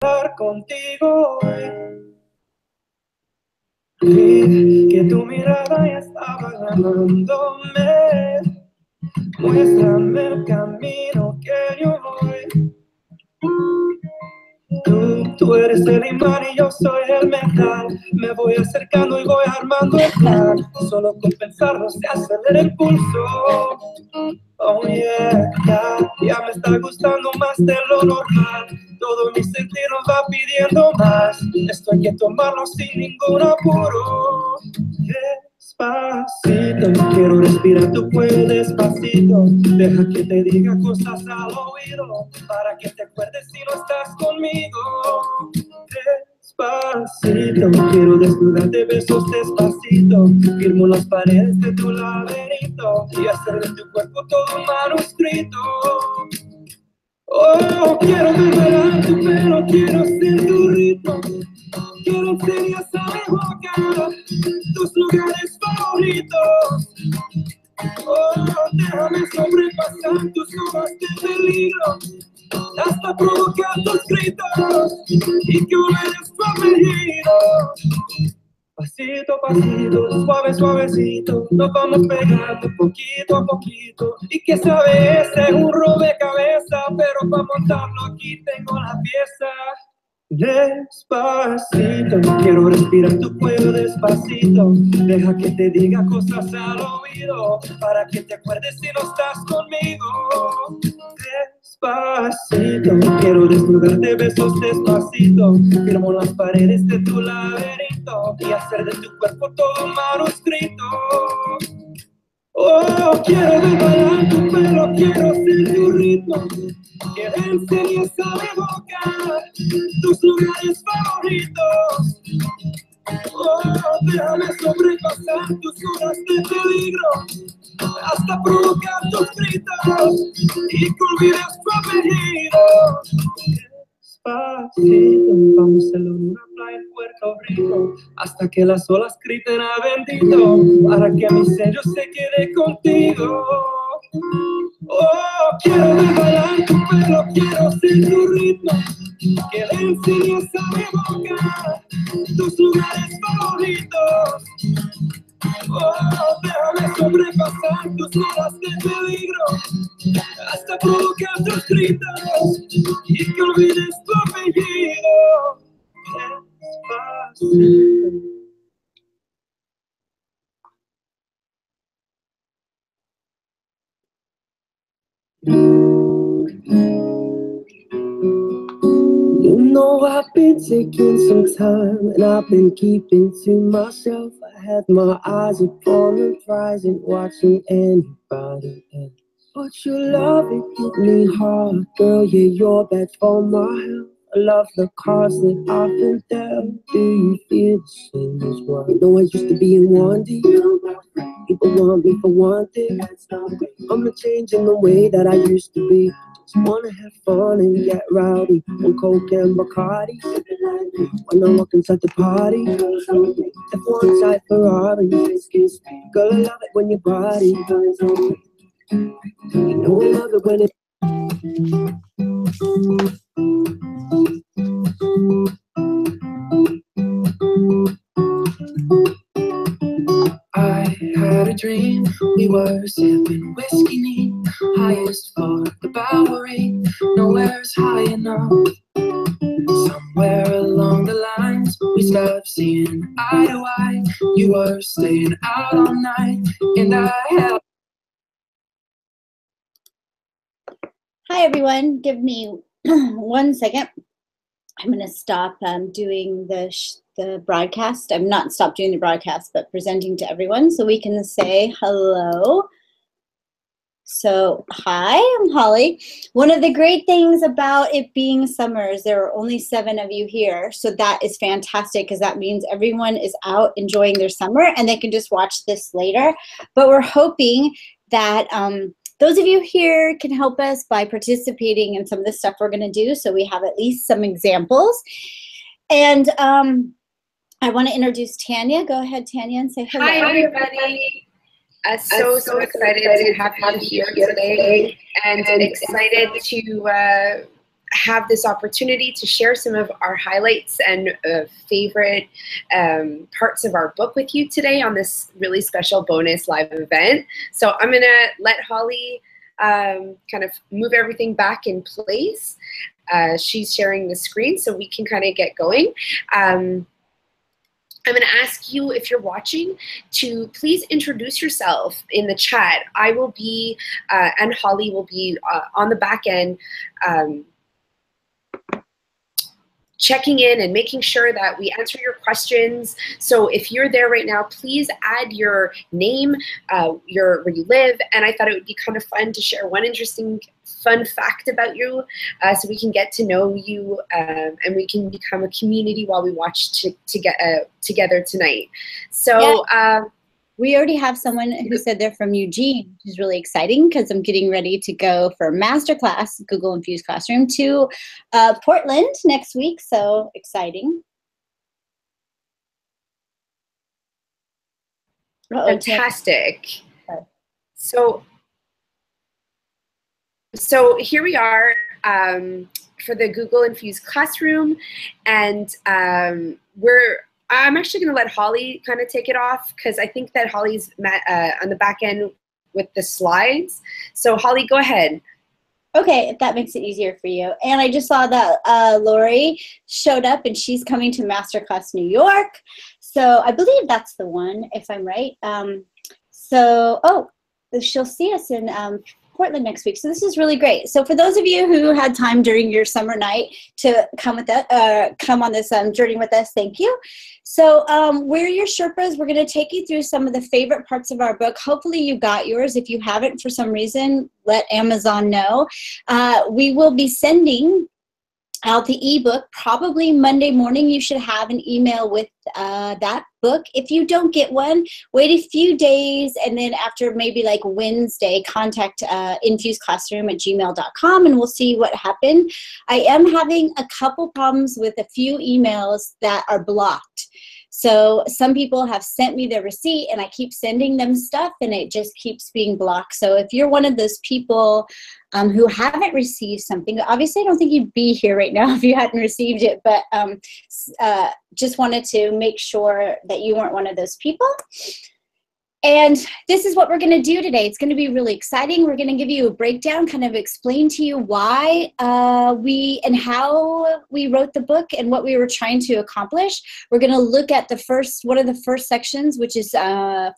estar contigo hoy. Vi que tu mirada ya estaba llamándome. Muéstrame el camino que yo voy. Tú eres el imán y yo soy el metal. Me voy acercando y voy armando el plan. Solo con pensarlo se acelera el pulso. Oh yeah, ya me está gustando más de lo normal. Todo mi sentir nos va pidiendo más. Esto hay que tomarlo sin ningún apuro. Despacito, quiero respirar tu cuello despacito. Deja que te diga cosas al oído, para que te acuerdes si no estás conmigo. Despacito, quiero desnudarte besos despacito. Firmo las paredes de tu laberinto y hacer de tu cuerpo todo un manuscrito. Oh, quiero desvelar tu pelo, quiero ser tu ritmo. Quiero enseñar a mi boca tus lugares favoritos. Oh, déjame sobrepasar tus zonas de peligro, hasta provocar tus gritos y que olvides tu apellido. Pasito a pasito, suave, suavecito, nos vamos pegando poquito a poquito. Y que sabes, es un rompecabezas, pero para montarlo aquí tengo la pieza. Despacito, quiero respirar tu cuello despacito. Deja que te diga cosas al oído, para que te acuerdes si no estás conmigo. Despacito, quiero desnudarte besos despacito. Firmo las paredes de tu laberinto y hacer de tu cuerpo todo un manuscrito. Oh, quiero desbalar tu pelo, quiero ser tu ritmo. Quiero enseñar a mi boca tus lugares favoritos. Oh, déjame sobrepasar tus horas de peligro, hasta provocar tus gritos y que olvides tu apellido. Despacito, vamos a una playa en Puerto Rico, hasta que las olas griten a bendito, para que mi sello se quede contigo. Oh, quiero desbalar tu pelo, quiero ser tu ritmo. Que le enseñes a mi boca tus lugares favoritos. Oh, déjame sobrepasar tus horas de peligro, hasta provocar tus gritos y que olvides tu apellido. Despacito. You know I've been taking some time, and I've been keeping to myself. I had my eyes upon the prize and watching anybody else. But your love, it hit me hard, girl, yeah, you're bad for my health. I love the cards that I've been dealt. Do you feel the same as well? You know I used to be in one deal. People want me for one thing. I'm not changing the way that I used to be. Just wanna have fun and get rowdy on coke and Bacardi. When I walk inside the party, F1 side Ferrari. Girl, I love it when your body. You know I love it when it. I had a dream, we were sipping whiskey neat, highest for the Bowery, nowhere's high enough. Somewhere along the lines, we stopped seeing eye to eye. You were staying out all night, and I held. Hi everyone, give me 1 second. I'm going to stop doing the broadcast. I'm not stopped doing the broadcast, but presenting to everyone so we can say hello. So, hi, I'm Holly. One of the great things about it being summer is there are only 7 of you here. So that is fantastic because that means everyone is out enjoying their summer and they can just watch this later. But we're hoping that those of you here can help us by participating in some of the stuff we're going to do, so we have at least some examples. And I want to introduce Tanya. Go ahead, Tanya, and say hello. Hi, everybody. So excited to have you here today, and excited to have this opportunity to share some of our highlights and favorite parts of our book with you today on this really special bonus live event. So I'm gonna let Holly kind of move everything back in place. She's sharing the screen so we can kind of get going. I'm going to ask you, if you're watching, to please introduce yourself in the chat. I will be, and Holly will be on the back end, checking in and making sure that we answer your questions. So if you're there right now, please add your name, where you live, and I thought it would be kind of fun to share one interesting fun fact about you, so we can get to know you, and we can become a community while we watch together tonight. So. Yeah. We already have someone who said they're from Eugene, which is really exciting because I'm getting ready to go for masterclass, Google Infused Classroom, to Portland next week. So exciting. Fantastic. So here we are for the Google Infused Classroom, and I'm actually going to let Holly kind of take it off because I think that Holly's on the back end with the slides. So Holly, go ahead. Okay, if that makes it easier for you. And I just saw that Lori showed up and she's coming to Masterclass New York. So I believe that's the one, if I'm right. She'll see us in Portland next week. So this is really great. So for those of you who had time during your summer night to come with that, come on this journey with us, thank you. So we're your Sherpas. We're going to take you through some of the favorite parts of our book. Hopefully you got yours. If you haven't for some reason, let Amazon know. We will be sending out the ebook probably Monday morning. You should have an email with that book. If you don't get one, wait a few days, and then after maybe like Wednesday, contact infusedclassroom@gmail.com and we'll see what happened. I am having a couple problems with a few emails that are blocked. So some people have sent me their receipt and I keep sending them stuff and it just keeps being blocked. So if you're one of those people who haven't received something, obviously I don't think you'd be here right now if you hadn't received it, but just wanted to make sure that you weren't one of those people. And this is what we're going to do today. It's going to be really exciting. We're going to give you a breakdown, kind of explain to you why and how we wrote the book and what we were trying to accomplish. We're going to look at one of the first sections, which is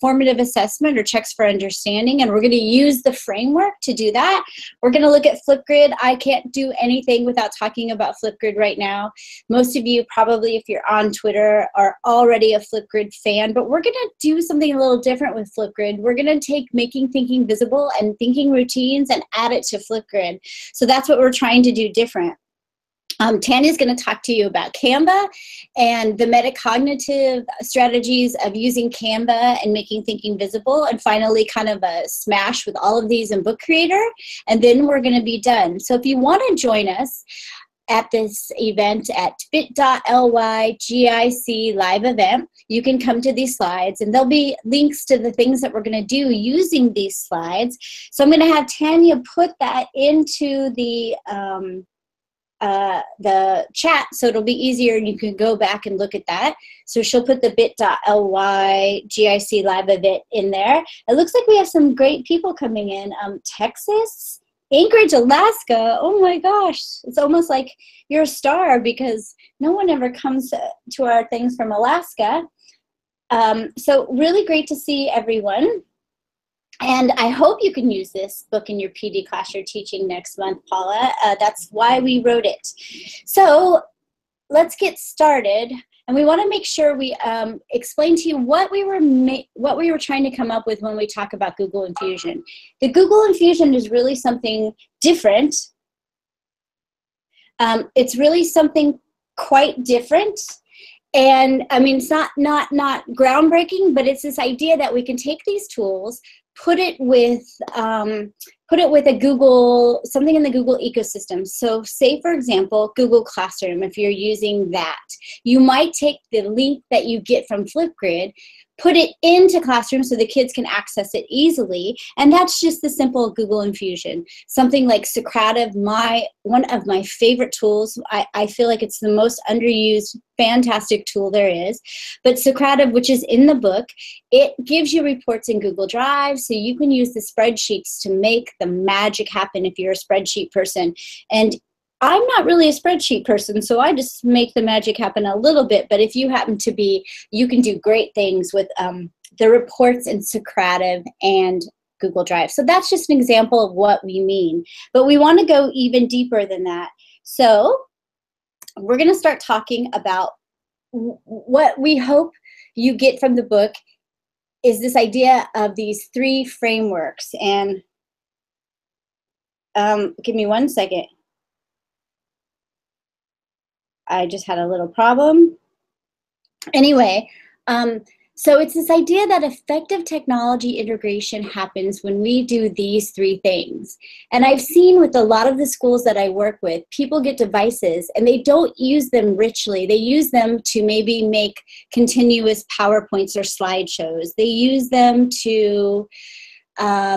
formative assessment or checks for understanding. And we're going to use the framework to do that. We're going to look at Flipgrid. I can't do anything without talking about Flipgrid right now. Most of you probably, if you're on Twitter, are already a Flipgrid fan, but we're going to do something a little different with Flipgrid. We're going to take making thinking visible and thinking routines and add it to Flipgrid. So that's what we're trying to do different. Tanya's going to talk to you about Canva and the metacognitive strategies of using Canva and making thinking visible, and finally kind of a smash with all of these in Book Creator, and then we're going to be done. So if you want to join us at this event at bit.ly/GIC live event, you can come to these slides and there'll be links to the things that we're going to do using these slides. So I'm going to have Tanya put that into the chat so it'll be easier and you can go back and look at that. So she'll put the bit.ly/GIC live event in there. It looks like we have some great people coming in. Texas, Anchorage, Alaska. Oh my gosh, it's almost like you're a star because no one ever comes to our things from Alaska. So really great to see everyone. And I hope you can use this book in your PD class you're teaching next month, Paula. That's why we wrote it. So let's get started. And we want to make sure we explain to you what we were trying to come up with when we talk about Google Infusion. The Google Infusion is really something different. It's really something quite different. And I mean, it's not groundbreaking, but it's this idea that we can take these tools, put it with put it with a Google, something in the Google ecosystem. So say, for example, Google Classroom, if you're using that, you might take the link that you get from Flipgrid, put it into Classroom so the kids can access it easily. And that's just the simple Google Infusion. Something like Socrative, one of my favorite tools. I feel like it's the most underused, fantastic tool there is. But Socrative, which is in the book, it gives you reports in Google Drive, so you can use the spreadsheets to make the magic happen if you're a spreadsheet person. And I'm not really a spreadsheet person, so I just make the magic happen a little bit. But if you happen to be, you can do great things with the reports in Socrative and Google Drive. So that's just an example of what we mean. But we want to go even deeper than that. So we're going to start talking about what we hope you get from the book is this idea of these 3 frameworks. And give me 1 second. I just had a little problem. Anyway, so it's this idea that effective technology integration happens when we do these 3 things. And I've seen with a lot of the schools that I work with, people get devices and they don't use them richly. They use them to maybe make continuous PowerPoints or slideshows. They use them to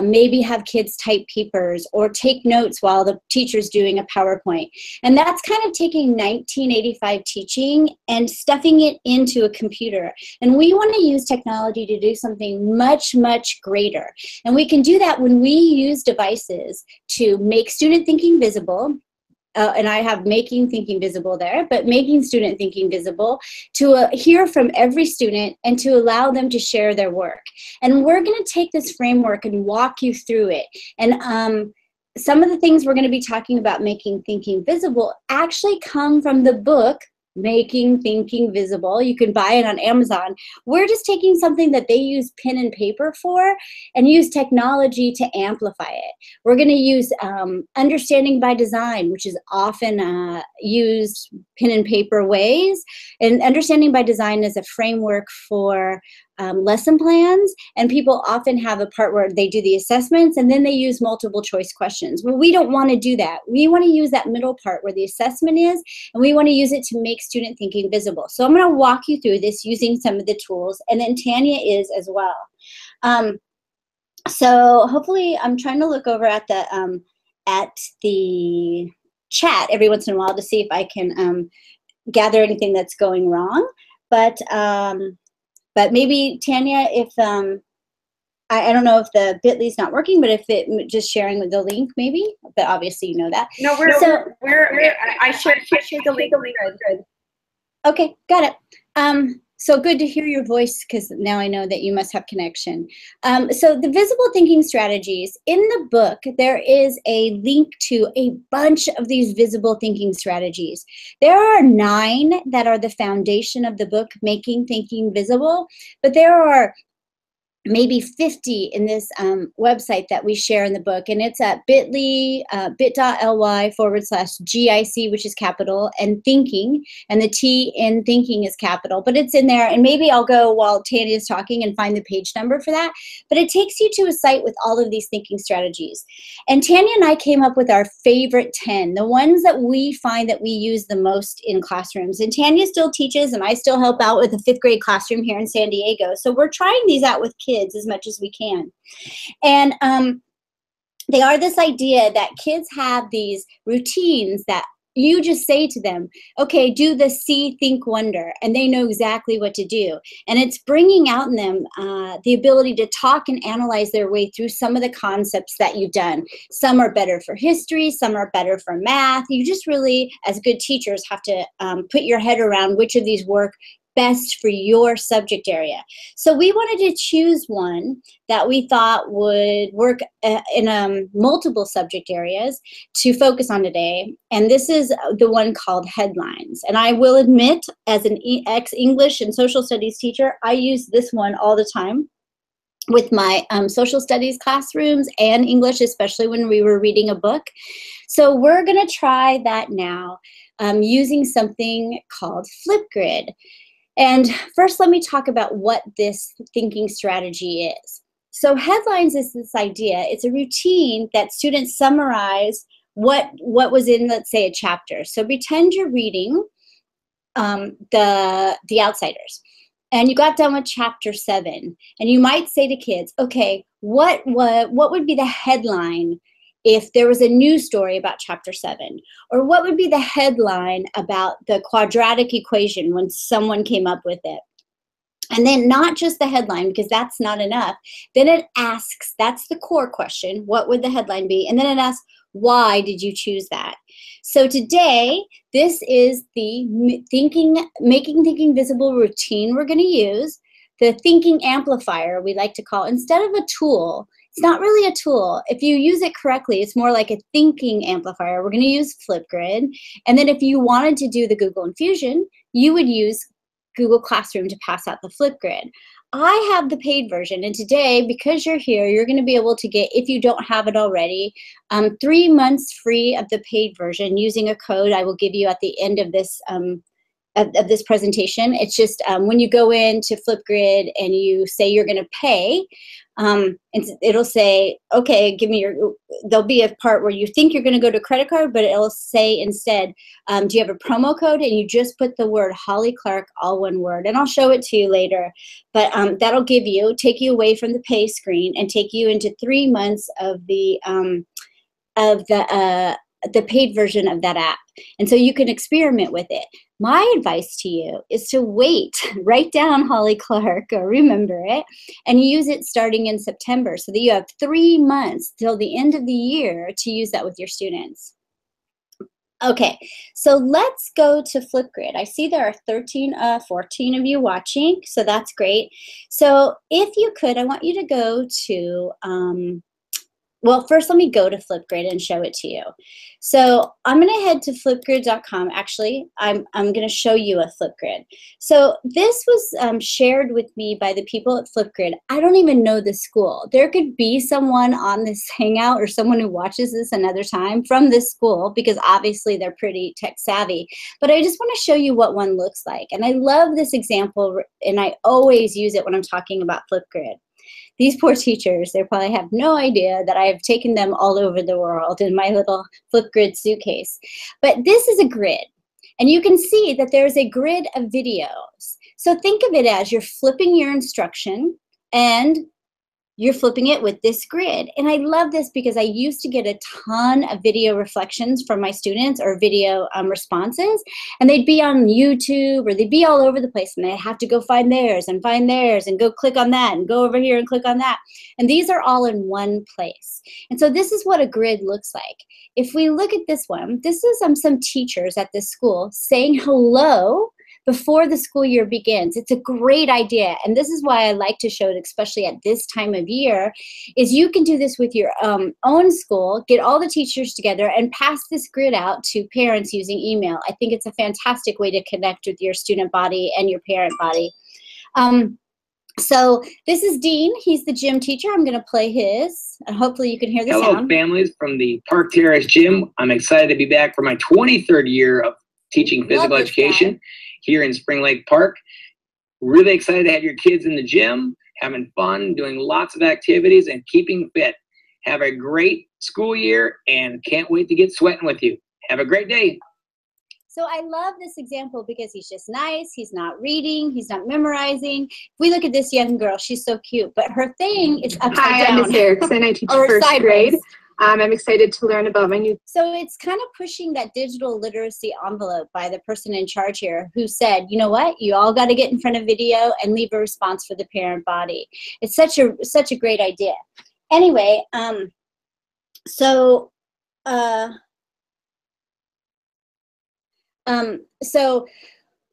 maybe have kids type papers or take notes while the teacher's doing a PowerPoint. And that's kind of taking 1985 teaching and stuffing it into a computer. And we want to use technology to do something much, much greater. And we can do that when we use devices to make student thinking visible. And I have making thinking visible there, but making student thinking visible, to hear from every student and to allow them to share their work. And we're going to take this framework and walk you through it. And some of the things we're going to be talking about making thinking visible actually come from the book Making Thinking Visible. You can buy it on Amazon. We're just taking something that they use pen and paper for and use technology to amplify it. We're going to use understanding by design, which is often used pen and paper ways. And understanding by design is a framework for lesson plans, and people often have a part where they do the assessments and then they use multiple choice questions. Well, we don't want to do that. We want to use that middle part where the assessment is, and we want to use it to make student thinking visible. So I'm going to walk you through this using some of the tools, and then Tanya is as well. So hopefully I'm trying to look over at the chat every once in a while to see if I can gather anything that's going wrong. But maybe, Tanya, if, I don't know if the bit.ly is not working, but if it just sharing with the link, maybe, but obviously you know that. No, I shared the link. Good. Okay, got it. So good to hear your voice, because now I know that you must have connection. So the visible thinking strategies, in the book, there is a link to a bunch of these visible thinking strategies. There are 9 that are the foundation of the book, Making Thinking Visible, but there are maybe 50 in this website that we share in the book, and it's at bit.ly, bit.ly/GIC, which is capital, and thinking, and the T in thinking is capital, but it's in there. And maybe I'll go while Tanya is talking and find the page number for that, but it takes you to a site with all of these thinking strategies. And Tanya and I came up with our favorite 10, the ones that we find that we use the most in classrooms. And Tanya still teaches, and I still help out with a 5th grade classroom here in San Diego, so we're trying these out with kids as much as we can. And they are this idea that kids have these routines that you just say to them, okay, do the see, think, wonder, and they know exactly what to do. And it's bringing out in them the ability to talk and analyze their way through some of the concepts that you've done. Some are better for history, some are better for math. You just really, as good teachers, have to put your head around which of these work best for your subject area. So we wanted to choose one that we thought would work in multiple subject areas to focus on today. And this is the one called Headlines. And I will admit, as an ex-English and social studies teacher, I use this one all the time with my social studies classrooms and English, especially when we were reading a book. So we're going to try that now using something called Flipgrid. And first, let me talk about what this thinking strategy is. So headlines is this idea. It's a routine that students summarize what was in, let's say, a chapter. So pretend you're reading the Outsiders, and you got done with chapter 7, and you might say to kids, okay, what would be the headline if there was a news story about chapter 7? Or what would be the headline about the quadratic equation when someone came up with it? And then not just the headline, because that's not enough. Then it asks, that's the core question, what would the headline be? And then it asks, why did you choose that? So today, this is the making thinking visible routine we're going to use. The thinking amplifier, we like to call, instead of a tool. It's not really a tool. If you use it correctly, it's more like a thinking amplifier. We're going to use Flipgrid. And then if you wanted to do the Google Infusion, you would use Google Classroom to pass out the Flipgrid. I have the paid version, and today, because you're here, you're going to be able to get, if you don't have it already, 3 months free of the paid version using a code I will give you at the end of this presentation. It's just when you go into Flipgrid and you say you're going to pay, it'll say, okay, give me your, there'll be a part where you think you're going to go to credit card, but it'll say instead, do you have a promo code? And you just put the word Holly Clark, all one word, and I'll show it to you later. But that'll take you away from the pay screen and take you into 3 months of the paid version of that app. And so you can experiment with it. My advice to you is to wait, write down Holly Clark or remember it, and use it starting in September so that you have 3 months till the end of the year to use that with your students. Okay, so let's go to Flipgrid. I see there are 14 of you watching, so that's great. So if you could, I want you to go to, well, first let me go to Flipgrid and show it to you. So I'm going to head to flipgrid.com. Actually, I'm going to show you a Flipgrid. So this was shared with me by the people at Flipgrid. I don't even know the school. There could be someone on this Hangout or someone who watches this another time from this school, because obviously they're pretty tech savvy. But I just want to show you what one looks like. And I love this example, and I always use it when I'm talking about Flipgrid. These poor teachers, they probably have no idea that I have taken them all over the world in my little Flipgrid suitcase. But this is a grid, and you can see that there's a grid of videos. So think of it as you're flipping your instruction, and you're flipping it with this grid. And I love this because I used to get a ton of video reflections from my students, or video responses, and they'd be on YouTube or they'd be all over the place, and they'd have to go find theirs and go click on that and go over here and click on that. And these are all in one place. And so this is what a grid looks like. If we look at this one, this is some teachers at this school saying hello before the school year begins. It's a great idea. And this is why I like to show it, especially at this time of year, is you can do this with your own school, get all the teachers together and pass this grid out to parents using email. I think it's a fantastic way to connect with your student body and your parent body. So this is Dean. He's the gym teacher. I'm going to play his, and hopefully you can hear the sound. Hello, families from the Park Terrace Gym. I'm excited to be back for my 23rd year of teaching physical education here in Spring Lake Park. Really excited to have your kids in the gym, having fun, doing lots of activities, and keeping fit. Have a great school year, and can't wait to get sweating with you. Have a great day. So I love this example because he's just nice. He's not reading. He's not memorizing. If we look at this young girl, she's so cute, but her thing is upside down. Hi, I'm Miss Erickson. I teach first grade. I'm excited to learn about my new. So it's kind of pushing that digital literacy envelope by the person in charge here, who said, you know what, you all got to get in front of video and leave a response for the parent body. It's such a great idea. Anyway, so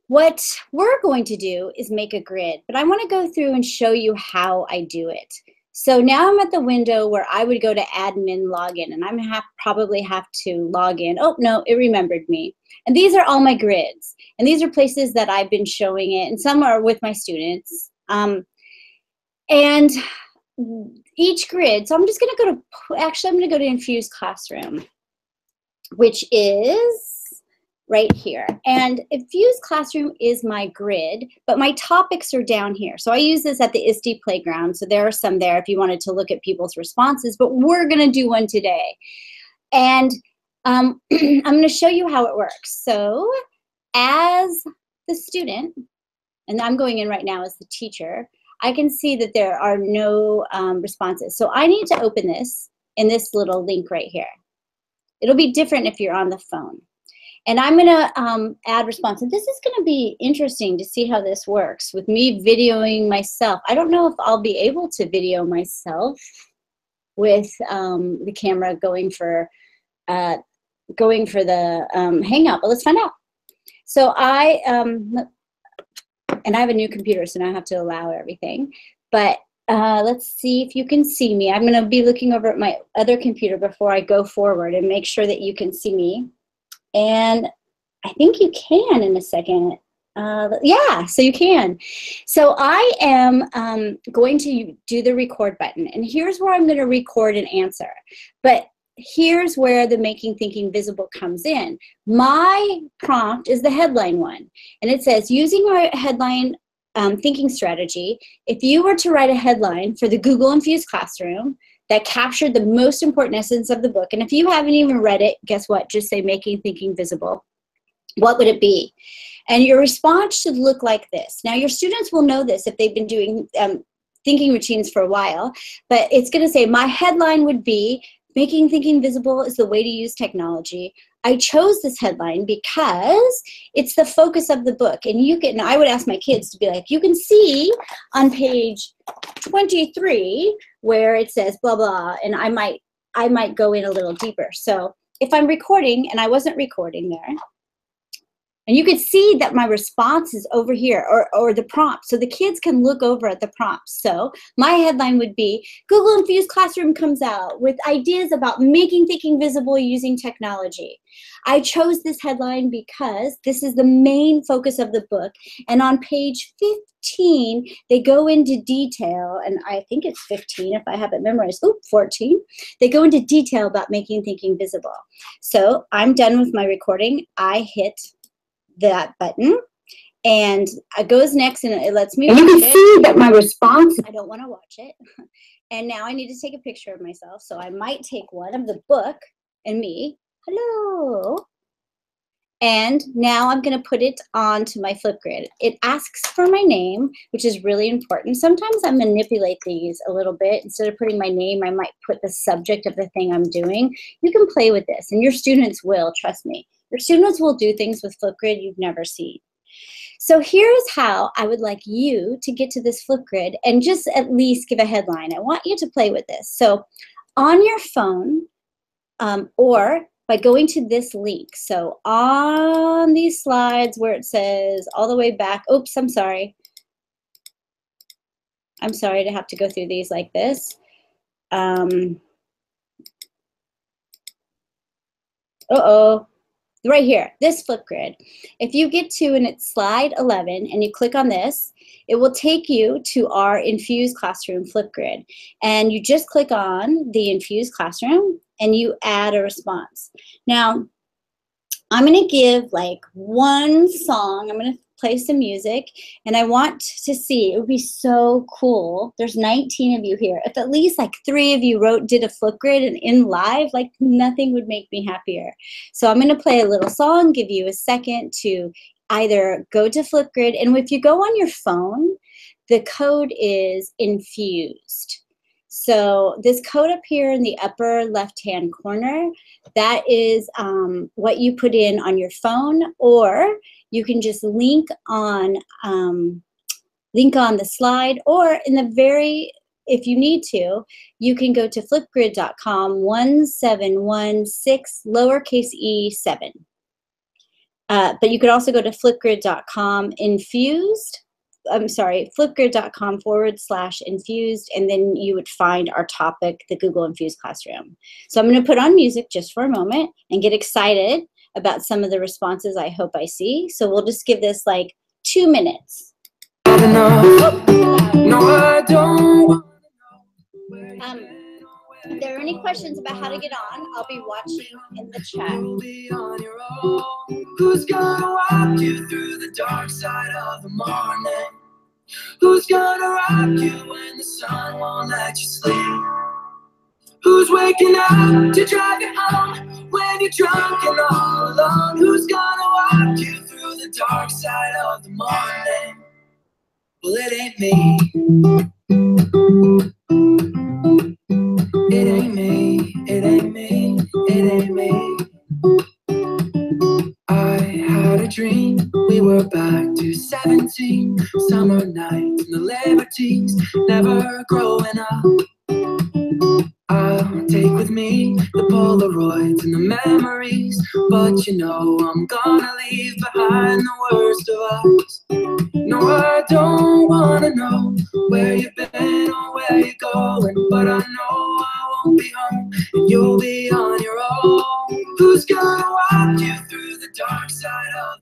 what we're going to do is make a grid, but I want to go through and show you how I do it. So now I'm at the window where I would go to admin login, and I'm probably have to log in. Oh, no, it remembered me. And these are all my grids. And these are places that I've been showing it, and some are with my students. And each grid, so I'm just going to go to, actually, I'm going to go to Infused Classroom, which is right here. And Infused Classroom is my grid, but my topics are down here. So I use this at the ISTE playground. So there are some there if you wanted to look at people's responses, but we're going to do one today. And I'm going to show you how it works. So as the student, and I'm going in right now as the teacher, I can see that there are no responses. So I need to open this in this little link right here. It'll be different if you're on the phone. And I'm going to add responses. This is going to be interesting to see how this works with me videoing myself. I don't know if I'll be able to video myself with the camera going for the Hangout, but let's find out. So and I have a new computer, so now I have to allow everything. But let's see if you can see me. I'm going to be looking over at my other computer before I go forward and make sure that you can see me. And I think you can in a second. Yeah, so you can. So I am going to do the record button. And here's where I'm going to record an answer. But here's where the Making Thinking Visible comes in. My prompt is the headline one. And it says, using our headline thinking strategy, if you were to write a headline for the Google Infused Classroom that captured the most important essence of the book, and if you haven't even read it, guess what? Just say Making Thinking Visible. What would it be? And your response should look like this. Now, your students will know this if they've been doing thinking routines for a while, but it's going to say, my headline would be, Making Thinking Visible is the way to use technology. I chose this headline because it's the focus of the book. And you can, I would ask my kids to be like, you can see on page 23 where it says blah, blah, and I might go in a little deeper. So if I'm recording, and I wasn't recording there, and you could see that my response is over here, or the prompt. So the kids can look over at the prompts. So my headline would be, Google Infused Classroom comes out with ideas about making thinking visible using technology. I chose this headline because this is the main focus of the book. And on page 15, they go into detail, and I think it's 15 if I have it memorized. Oh, 14. They go into detail about making thinking visible. So I'm done with my recording. I hit that button, and it goes next, and it lets me watch it. You can see that my response, I don't want to watch it. And now I need to take a picture of myself, so I might take one of the book and me. Hello. And now I'm going to put it onto my Flipgrid. It asks for my name, which is really important. Sometimes I manipulate these a little bit. Instead of putting my name, I might put the subject of the thing I'm doing. You can play with this, and your students will, trust me. Your students will do things with Flipgrid you've never seen. So here's how I would like you to get to this Flipgrid and just at least give a headline. I want you to play with this. So on your phone, or by going to this link. So on these slides where it says all the way back, oops, I'm sorry. I'm sorry to have to go through these like this. Uh-oh. Right here, this Flipgrid. If you get to, and it's slide 11, and you click on this, it will take you to our Infused Classroom Flipgrid. And you just click on the Infused Classroom, and you add a response. Now, I'm going to give like one song. I'm going to play some music, and I want to see, it would be so cool. There's 19 of you here. If at least like 3 of you did a Flipgrid and in live, like nothing would make me happier. So I'm going to play a little song, give you a second to either go to Flipgrid, and if you go on your phone, the code is Infused. So this code up here in the upper left-hand corner, that is what you put in on your phone, or you can just link on the slide, or in the very, if you need to, you can go to flipgrid.com 1716 lowercase e7. But you could also go to flipgrid.com flipgrid.com /infused, and then you would find our topic, the Google Infused Classroom. So I'm going to put on music just for a moment and get excited about some of the responses I hope I see. So we'll just give this like 2 minutes. If there are any questions about how to get on, I'll be watching in the chat. Who's gonna walk you through the dark side of the morning? Who's gonna rock you when the sun won't let you sleep? Who's waking up to drive you home when you're drunk and all alone? Who's gonna walk you through the dark side of the morning? Well, it ain't me. It ain't me. It ain't me. It ain't me. I had a dream, we were back to 17. Summer nights and the liberties, never growing up. I'll take with me the Polaroids and the memories, but you know I'm gonna leave behind the worst of us. No, I don't wanna know where you've been or where you're going, but I know I won't be home and you'll be on your own. Who's gonna walk you through the dark side of?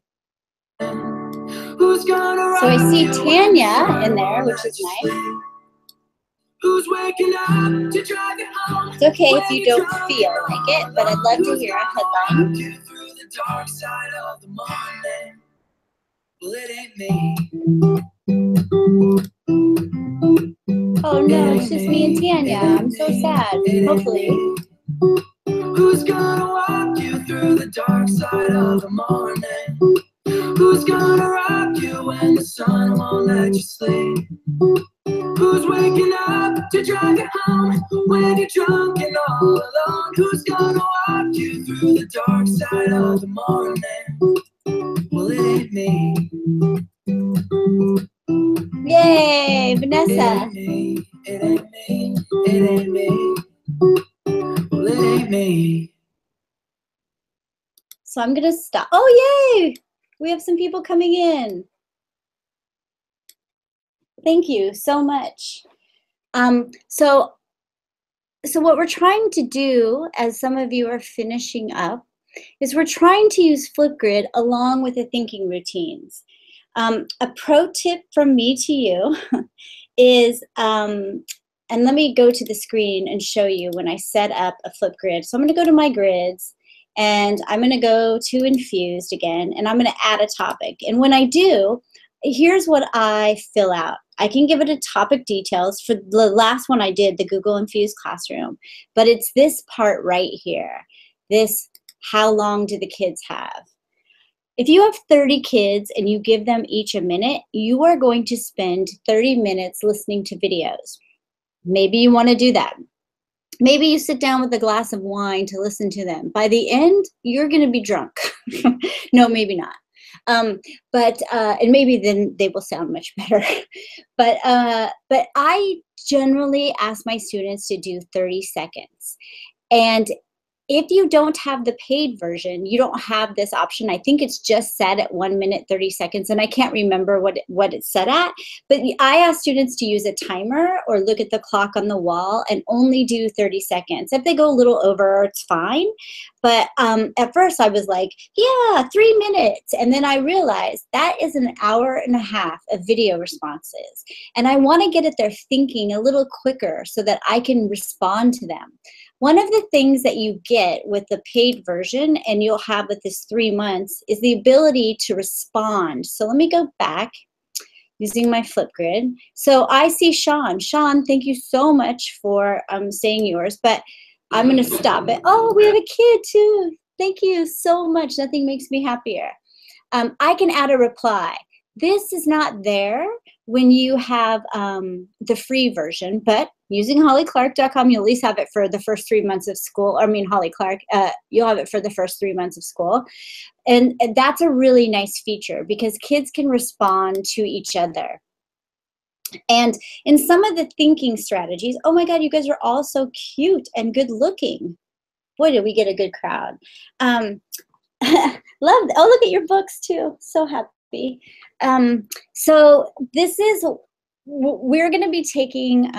Who's gonna So I rock see you Tanya in there, which is nice. Who's waking up to drive you home? It's okay if you don't feel like it, but I'd love to hear a headline. Walk you through the dark side of the morning. Well, it ain't me. Oh no, it's just me and Tanya. I'm so sad. Hopefully. Who's gonna walk you through the dark side of the morning? Who's gonna rock you when the sun won't let you sleep? Who's waking up to drive you home when you're drunk and all alone? Who's gonna walk you through the dark side of the morning? Well, it ain't me. Yay, It Vanessa. ain't me. It ain't me. It ain't me. Well, it ain't me. So I'm gonna stop. Oh yay! We have some people coming in. Thank you so much. So what we're trying to do, as some of you are finishing up, is we're trying to use Flipgrid along with the thinking routines. A pro tip from me to you is, and let me go to the screen and show you when I set up a Flipgrid. So I'm gonna go to my grids, and I'm gonna go to Infused again, and I'm gonna add a topic. And when I do, here's what I fill out. I can give it a topic details. For the last one I did, the Google Infused Classroom, but it's this part right here. This, how long do the kids have? If you have 30 kids and you give them each a minute, you are going to spend 30 minutes listening to videos. Maybe you want to do that. Maybe you sit down with a glass of wine to listen to them. By the end, you're going to be drunk. No, maybe not. And maybe then they will sound much better. But I generally ask my students to do 30 seconds. And if you don't have the paid version, you don't have this option. I think it's just set at 1 minute, 30 seconds, and I can't remember what it's set at. But I ask students to use a timer or look at the clock on the wall and only do 30 seconds. If they go a little over, it's fine. But at first I was like, yeah, 3 minutes. And then I realized that is an hour and a half of video responses. And I want to get at their thinking a little quicker so that I can respond to them. One of the things that you get with the paid version, and you'll have with this 3 months, is the ability to respond. So let me go back using my Flipgrid. So I see Sean. Sean, thank you so much for saying yours, but I'm going to stop it. Oh, we have a kid too. Thank you so much. Nothing makes me happier. I can add a reply. This is not there when you have the free version, but using hollyclark.com, you'll at least have it for the first 3 months of school. I mean, Holly Clark, you'll have it for the first 3 months of school. And that's a really nice feature because kids can respond to each other. And in some of the thinking strategies, oh my God, you guys are all so cute and good looking. Boy, did we get a good crowd. Love, oh, look at your books too. So happy. So this is, we're going to be taking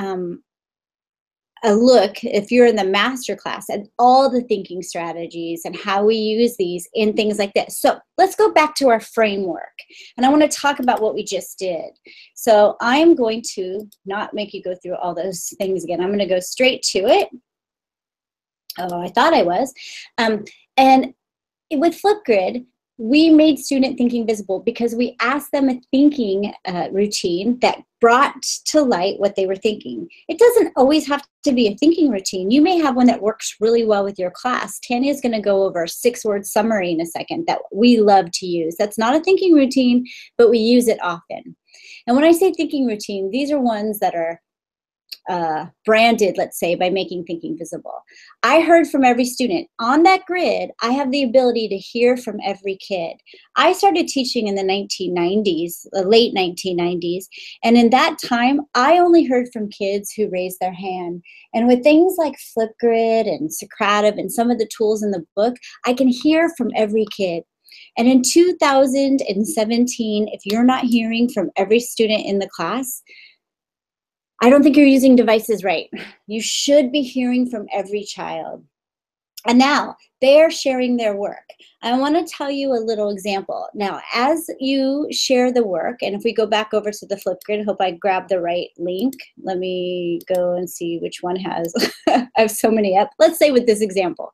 a look, if you're in the master class, at all the thinking strategies and how we use these in things like this. So let's go back to our framework. And I want to talk about what we just did. So I'm going to not make you go through all those things again. I'm going to go straight to it. Oh, I thought I was. And with Flipgrid, we made student thinking visible because we asked them a thinking routine that brought to light what they were thinking. It doesn't always have to be a thinking routine. You may have one that works really well with your class. Tanya is going to go over a 6-word summary in a second that we love to use. That's not a thinking routine, but we use it often. And when I say thinking routine, these are ones that are branded, let's say, by making thinking visible. I heard from every student. On that grid, I have the ability to hear from every kid. I started teaching in the 1990s, the late 1990s, and in that time, I only heard from kids who raised their hand. And with things like Flipgrid and Socrative and some of the tools in the book, I can hear from every kid. And in 2017, if you're not hearing from every student in the class, I don't think you're using devices right. You should be hearing from every child. And now they're sharing their work. I want to tell you a little example. Now, as you share the work, and if we go back over to the Flipgrid, I hope I grabbed the right link. Let me go and see which one has, I have so many up. Let's say with this example.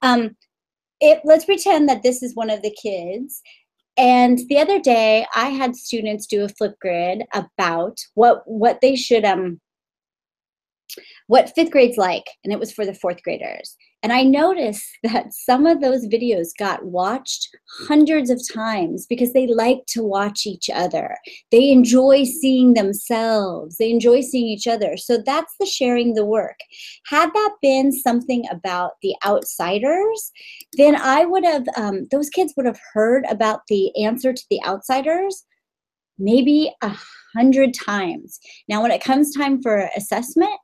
Let's pretend that this is one of the kids. And the other day, I had students do a Flipgrid about what they should, what 5th grade's like, and it was for the 4th graders. And I noticed that some of those videos got watched hundreds of times because they like to watch each other. They enjoy seeing themselves. They enjoy seeing each other. So that's the sharing the work. Had that been something about the outsiders, then I would have, those kids would have heard about the answer to the outsiders maybe 100 times. Now, when it comes time for assessment,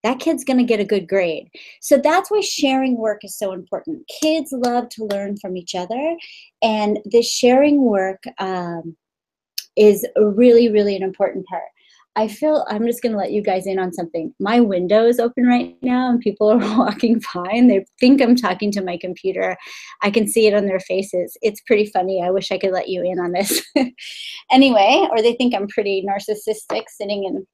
that kid's going to get a good grade. So that's why sharing work is so important. Kids love to learn from each other, and this sharing work is really, really an important part. I feel, I'm just going to let you guys in on something. My window is open right now, and people are walking by, and they think I'm talking to my computer. I can see it on their faces. It's pretty funny. I wish I could let you in on this. Anyway, or they think I'm pretty narcissistic sitting in.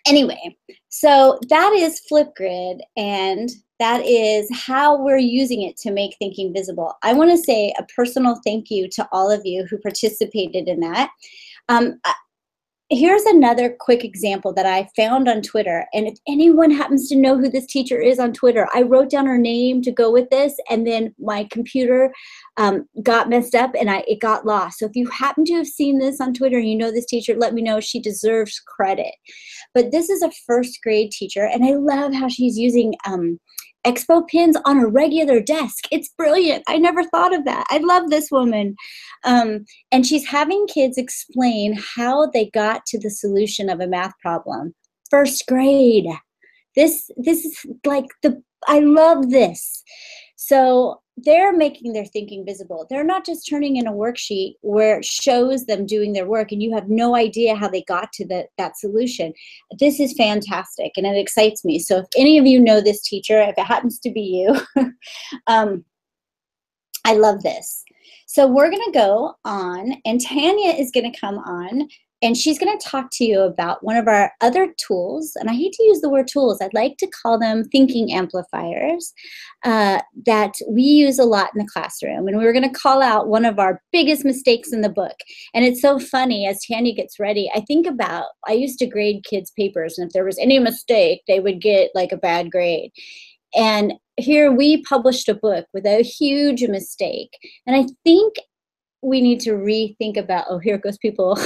Anyway, so that is Flipgrid, and that is how we're using it to make thinking visible. I want to say a personal thank you to all of you who participated in that. Here's another quick example that I found on Twitter. And if anyone happens to know who this teacher is on Twitter, I wrote down her name to go with this, and then my computer got messed up and it got lost. So if you happen to have seen this on Twitter and you know this teacher, let me know. She deserves credit. But this is a 1st grade teacher, and I love how she's using Expo pins on a regular desk. It's brilliant. I never thought of that. I love this woman. And she's having kids explain how they got to the solution of a math problem. 1st grade. This is like I love this. So they're making their thinking visible. They're not just turning in a worksheet where it shows them doing their work and you have no idea how they got to that solution. This is fantastic, and it excites me. So if any of you know this teacher, if it happens to be you, I love this. So we're going to go on, and Tanya is going to come on, and she's going to talk to you about one of our other tools. And I hate to use the word tools. I'd like to call them thinking amplifiers that we use a lot in the classroom. And we're going to call out one of our biggest mistakes in the book. And it's so funny, as Tanya gets ready, I used to grade kids' papers. And if there was any mistake, they would get like a bad grade. And here we published a book with a huge mistake. And I think we need to rethink about, oh, here goes people,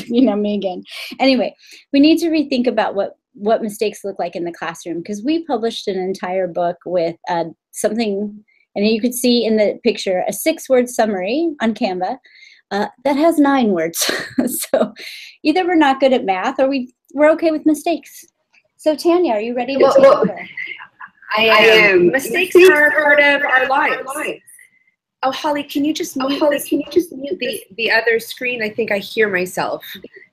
me again. Anyway, we need to rethink about what mistakes look like in the classroom, because we published an entire book with something, and you could see in the picture, a 6-word summary on Canva that has 9 words. So either we're not good at math or we're okay with mistakes. So Tanya, are you ready to take over? I am. Mistakes are part of our lives. Oh, Holly, can you just mute the other screen? I think I hear myself.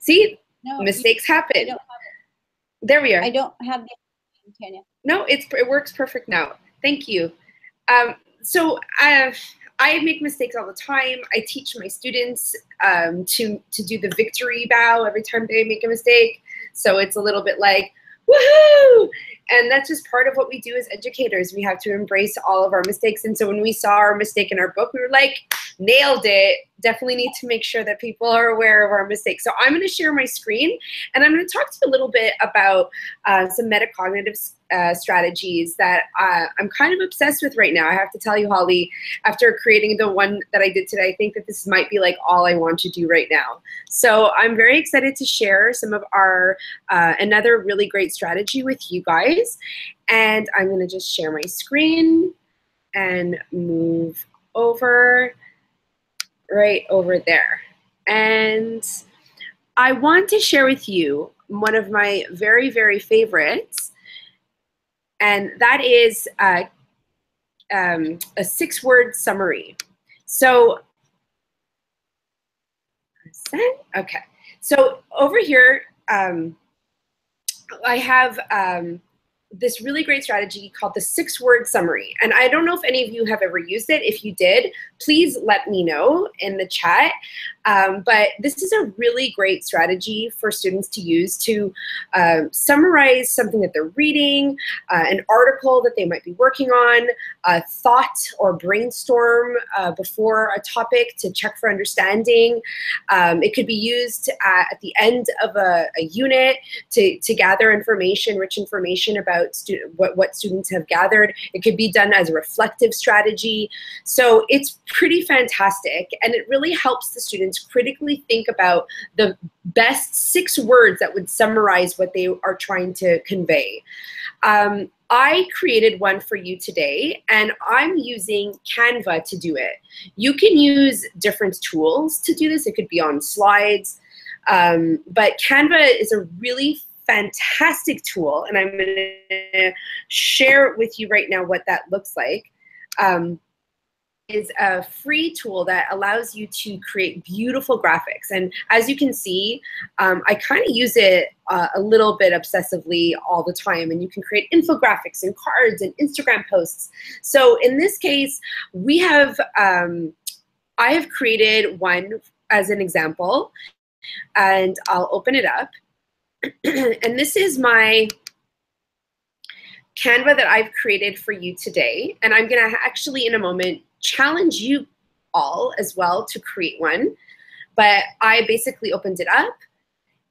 See? No, mistakes happen. There we are. I don't have the Tanya. No, it works perfect now. Thank you. So I make mistakes all the time. I teach my students to do the victory bow every time they make a mistake. So it's a little bit like, woohoo! And that's just part of what we do as educators. We have to embrace all of our mistakes. And so when we saw our mistake in our book, we were like, nailed it. Definitely need to make sure that people are aware of our mistakes. So I'm going to share my screen, and I'm going to talk to you a little bit about some metacognitive strategies that I'm kind of obsessed with right now. I have to tell you, Holly, after creating the one that I did today, I think that this might be like all I want to do right now. So I'm very excited to share some of our another really great strategy with you guys. And I'm going to just share my screen and move over right over there. And I want to share with you one of my very, very favorites, and that is a 6-word summary. So, okay. So over here, I have this really great strategy called the 6-word summary. And I don't know if any of you have ever used it. If you did, please let me know in the chat. But this is a really great strategy for students to use to summarize something that they're reading, an article that they might be working on, a thought or brainstorm before a topic to check for understanding. It could be used at the end of a unit to gather information, rich information about what students have gathered. It could be done as a reflective strategy. So it's pretty fantastic, and it really helps the students critically think about the best 6 words that would summarize what they are trying to convey. I created one for you today, and I'm using Canva to do it. You can use different tools to do this. It could be on slides, but Canva is a really fantastic tool, and I'm going to share with you right now what that looks like. Is a free tool that allows you to create beautiful graphics. And as you can see, I kind of use it a little bit obsessively all the time. And you can create infographics and cards and Instagram posts. So in this case, we have, I have created one as an example, and I'll open it up. And this is my Canva that I've created for you today. And I'm gonna actually in a moment challenge you all as well to create one. But I basically opened it up,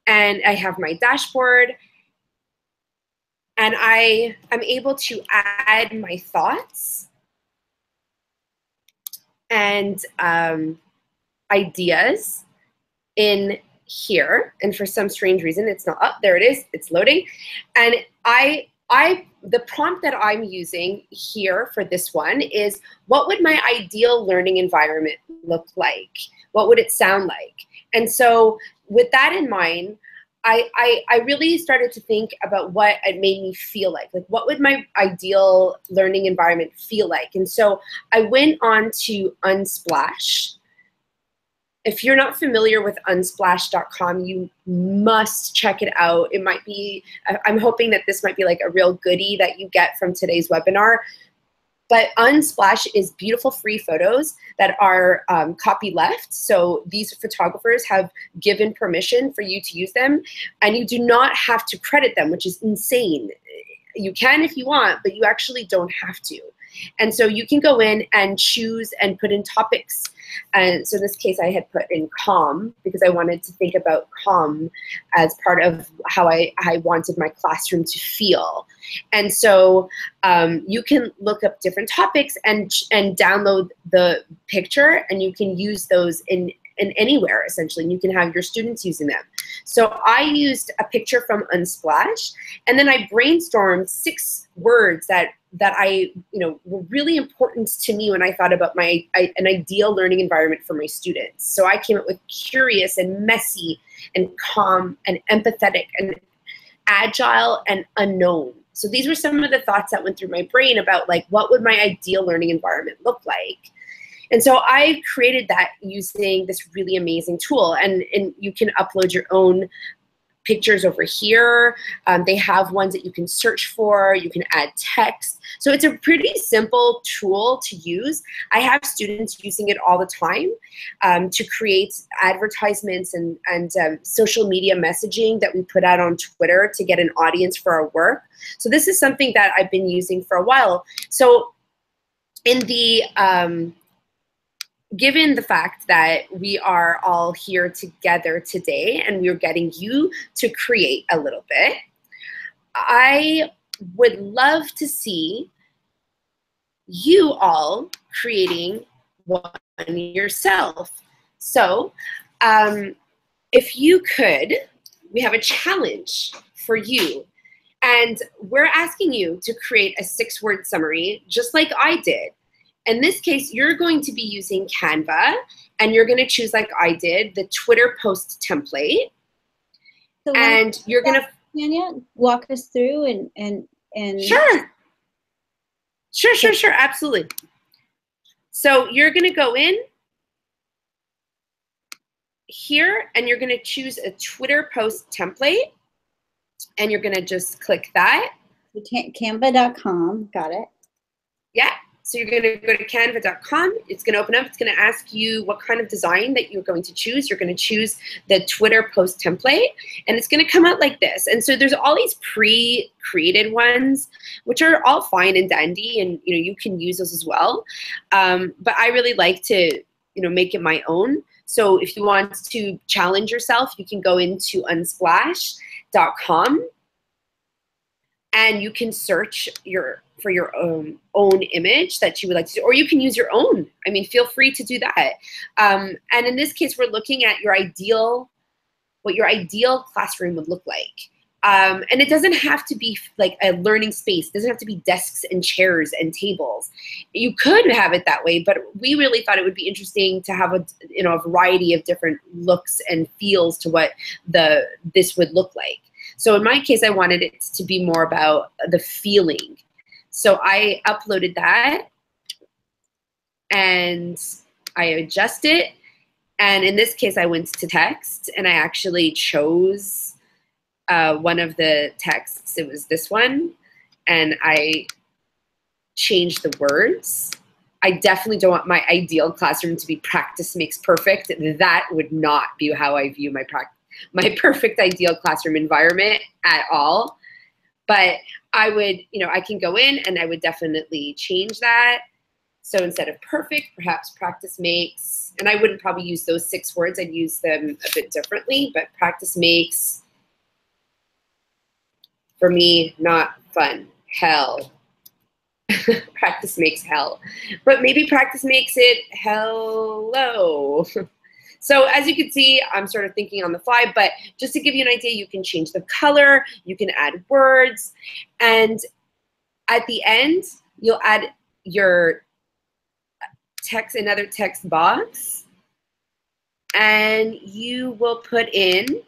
and I have my dashboard, and I am able to add my thoughts and ideas in here. And for some strange reason, it's not up. There it is. It's loading. And the prompt that I'm using here for this one is, what would my ideal learning environment look like? What would it sound like? And so with that in mind, I really started to think about what it made me feel like what would my ideal learning environment feel like? And so I went on to Unsplash. If you're not familiar with unsplash.com, you must check it out. It might be, I'm hoping that this might be like a real goodie that you get from today's webinar. But Unsplash is beautiful free photos that are copyleft. So these photographers have given permission for you to use them, and you do not have to credit them, which is insane. You can if you want, but you actually don't have to. And so you can go in and choose and put in topics. And so in this case, I had put in calm because I wanted to think about calm as part of how I wanted my classroom to feel. And so you can look up different topics and download the picture, and you can use those in anywhere, essentially, and you can have your students using them. So I used a picture from Unsplash, and then I brainstormed 6 words that were really important to me when I thought about an ideal learning environment for my students. So I came up with curious and messy and calm and empathetic and agile and unknown. So these were some of the thoughts that went through my brain about what would my ideal learning environment look like. And so I created that using this really amazing tool, and you can upload your own pictures over here. They have ones that you can search for. You can add text. So it's a pretty simple tool to use. I have students using it all the time to create advertisements and social media messaging that we put out on Twitter to get an audience for our work. So this is something that I've been using for a while. So in the given the fact that we are all here together today and we're getting you to create a little bit, I would love to see you all creating one yourself. So if you could, we have a challenge for you. And we're asking you to create a 6-word summary, just like I did. In this case, you're going to be using Canva, and you're going to choose, like I did, the Twitter post template. So and you're going to... Tanya, walk us through and Sure, absolutely. So you're going to go in here, and you're going to choose a Twitter post template, and you're going to just click that. Canva.com, got it. Yeah. So you're going to go to canva.com. It's going to open up. It's going to ask you what kind of design that you're going to choose. You're going to choose the Twitter post template, and it's going to come out like this. And so there's all these pre-created ones, which are all fine and dandy, and you can use those as well. But I really like to make it my own. So if you want to challenge yourself, you can go into unsplash.com, and you can search for your own image that you would like to do, or you can use your own. I mean, feel free to do that. And in this case, we're looking at what your ideal classroom would look like. And it doesn't have to be like a learning space. It doesn't have to be desks and chairs and tables. You could have it that way, but we really thought it would be interesting to have a variety of different looks and feels to what this would look like. So in my case, I wanted it to be more about the feeling. So I uploaded that, and I adjust it. And in this case, I went to text, and I actually chose one of the texts. It was this one, and I changed the words. I definitely don't want my ideal classroom to be practice makes perfect. That would not be how I view my perfect ideal classroom environment at all. But I would, I can go in and I would definitely change that. So instead of perfect, perhaps practice makes, and I wouldn't probably use those 6 words. I'd use them a bit differently, but practice makes, for me, not fun, hell. Practice makes hell. But maybe practice makes it hello. So as you can see, I'm sort of thinking on the fly, but just to give you an idea, you can change the color, you can add words, and at the end, you'll add your text, another text box, and you will put in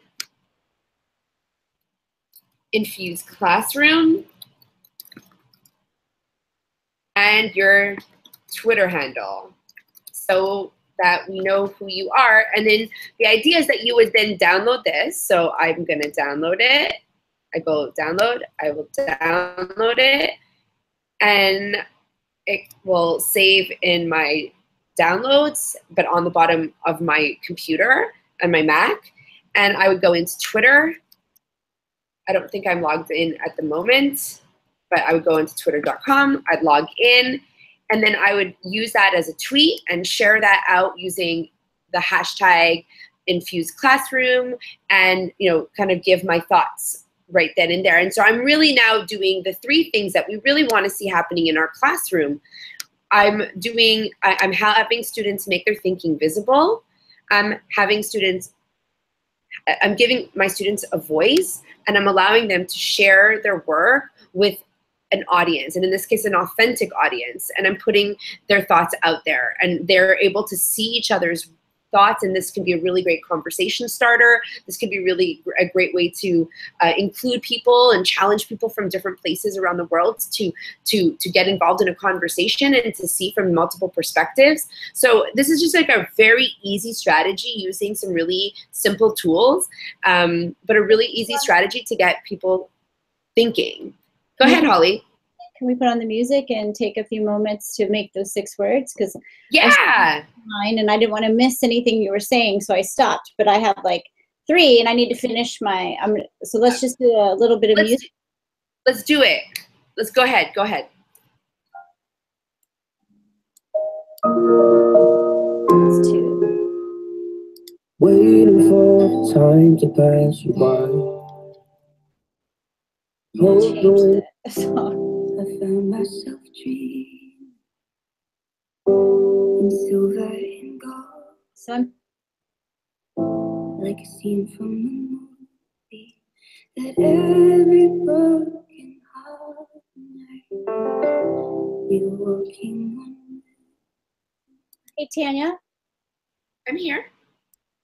Infused Classroom and your Twitter handle, so that we know who you are. And then the idea is that you would then download this. So I'm going to download it. I go download. I will download it. And it will save in my downloads, but on the bottom of my computer and my Mac. And I would go into Twitter. I don't think I'm logged in at the moment, but I would go into twitter.com. I'd log in. And then I would use that as a tweet and share that out using the hashtag Infused Classroom, and kind of give my thoughts right then and there. And so I'm really now doing the 3 things that we really want to see happening in our classroom. I'm having students make their thinking visible. I'm giving my students a voice, and I'm allowing them to share their work with an audience, and in this case, an authentic audience, and I'm putting their thoughts out there, and they're able to see each other's thoughts, and this can be a really great conversation starter. This could be really a great way to include people and challenge people from different places around the world to get involved in a conversation and to see from multiple perspectives. So this is just like a very easy strategy using some really simple tools, but a really easy strategy to get people thinking. Go ahead, Holly. Can we put on the music and take a few moments to make those 6 words? Because yeah, mine, and I didn't want to miss anything you were saying, so I stopped. But I have like 3, and I need to finish my. So let's just do a little bit of music. Let's do it. Let's go ahead. Go ahead. It's 2. Waiting for time to pass you by. Change the song. I found myself dreaming in silver and gold. So I'm like a scene from a movie that every broken heart you're walking on. Hey, Tanya. I'm here.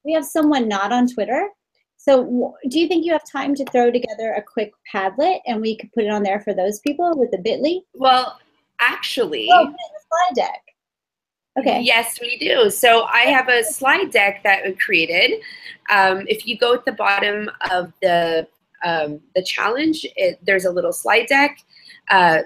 We have someone not on Twitter. So do you think you have time to throw together a quick Padlet and we could put it on there for those people with the bit.ly? Well, actually. Oh, the slide deck. Okay. Yes, we do. So I have a slide deck that we created. If you go at the bottom of the challenge, there's a little slide deck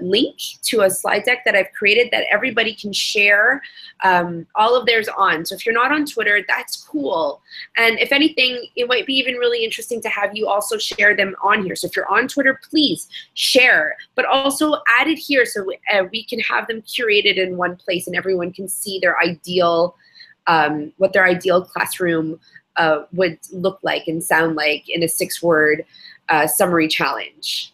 link to a slide deck that I've created that everybody can share all of theirs on. So if you're not on Twitter, that's cool. And if anything, it might be even really interesting to have you also share them on here. So if you're on Twitter, please share, but also add it here so we can have them curated in one place and everyone can see their ideal, what their ideal classroom would look like and sound like in a 6-word summary challenge.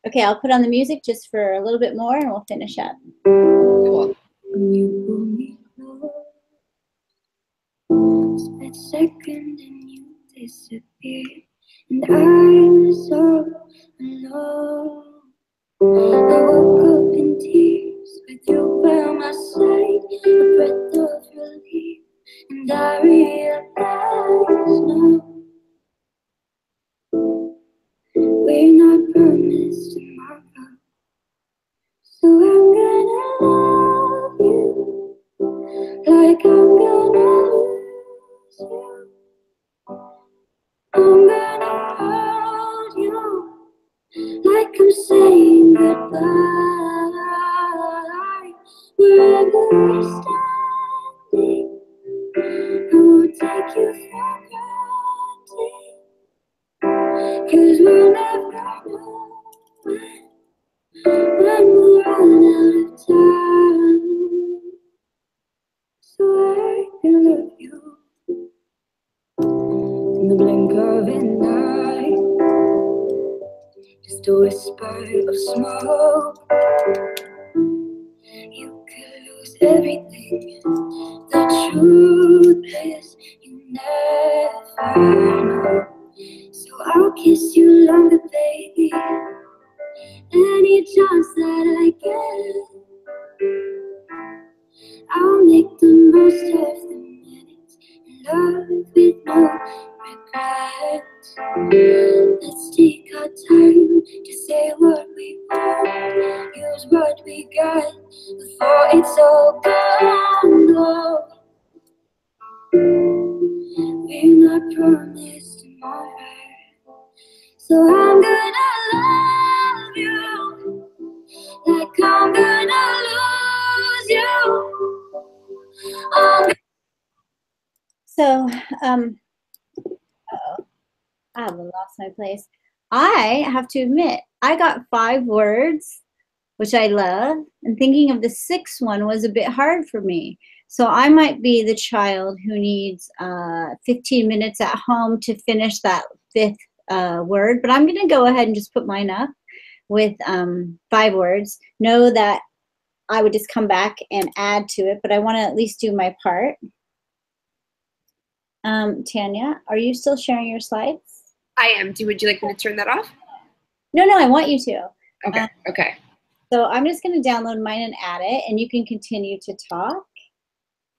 Okay, I'll put on the music just for a little bit more and we'll finish up. Cool. You pull me close, split second and you disappear, and I'm so alone. I woke up in tears with you by my side, a breath of relief, and I realize now we're not promised tomorrow. So I'm gonna love you like I'm gonna lose you. I'm gonna hold you like I'm saying goodbye. Wherever you're standing, I won't take you for granted, 'cause we'll never know when we'll run out of time. So I can love you in the blink of an eye, just a whisper of smoke. You could lose everything. The truth is, you never know. So I'll kiss you longer, baby, any chance that I get. I'll make the most of the minutes in love with no regrets. Let's take our time to say what we want, use what we got before it's all gone. No, we're not promised tomorrow. So I'm gonna love you like I'm gonna lose you. So, I lost my place. I have to admit, I got 5 words, which I love, and thinking of the 6th one was a bit hard for me. So I might be the child who needs 15 minutes at home to finish that 5th word, but I'm gonna go ahead and just put mine up with 5 words. Know that I would just come back and add to it, but I wanna at least do my part. Tanya, are you still sharing your slides? I am. Would you like me to turn that off? No, I want you to. Okay. Okay. So I'm just going to download mine and add it, and you can continue to talk.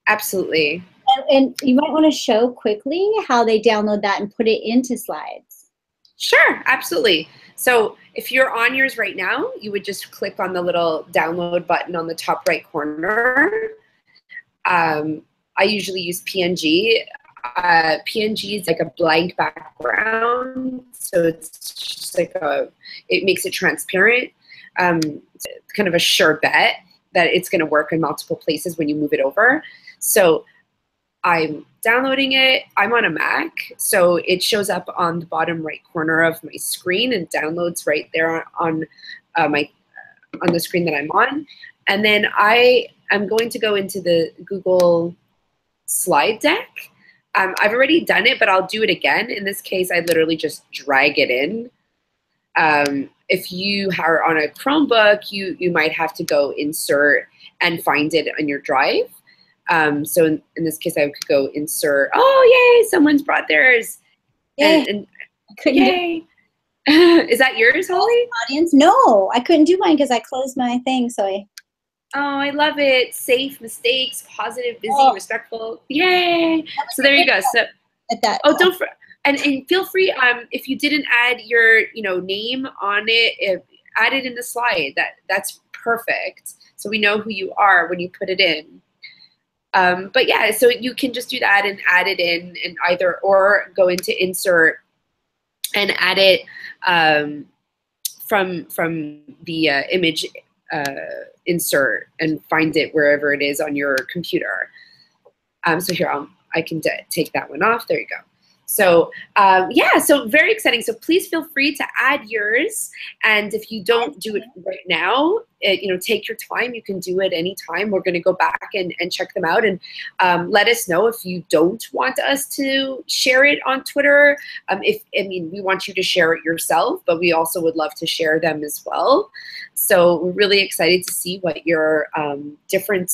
Absolutely. And you might want to show quickly how they download that and put it into slides. Sure, absolutely. So if you're on yours right now, you would just click on the little download button on the top right corner. I usually use PNG. PNG is like a blank background, so it's just like it makes it transparent. It's kind of a sure bet that it's going to work in multiple places when you move it over. So I'm downloading it. I'm on a Mac, so it shows up on the bottom right corner of my screen and downloads right there on the screen that I'm on. And then I am going to go into the Google slide deck. I've already done it, but I'll do it again. In this case, I literally just drag it in. If you are on a Chromebook, you might have to go insert and find it on your drive. So in this case, I could go insert. Oh, yay! Someone's brought theirs. Yay! And yay! Is that yours, Holly? Audience? No, I couldn't do mine because I closed my thing. So I love it. Safe, mistakes, positive, busy, respectful. Yay! So there you go. So at that. Oh, and feel free. If you didn't add your name on it, add it in the slide. That's perfect. So we know who you are when you put it in. But yeah, so you can just do that and add it in, and or go into insert and add it from the image insert and find it wherever it is on your computer. So here I can take that one off. There you go. So yeah, so very exciting. So please feel free to add yours. And if you don't do it right now, take your time. You can do it anytime. We're going to go back and check them out, and let us know if you don't want us to share it on Twitter. We want you to share it yourself, but we also would love to share them as well. So we're really excited to see what your different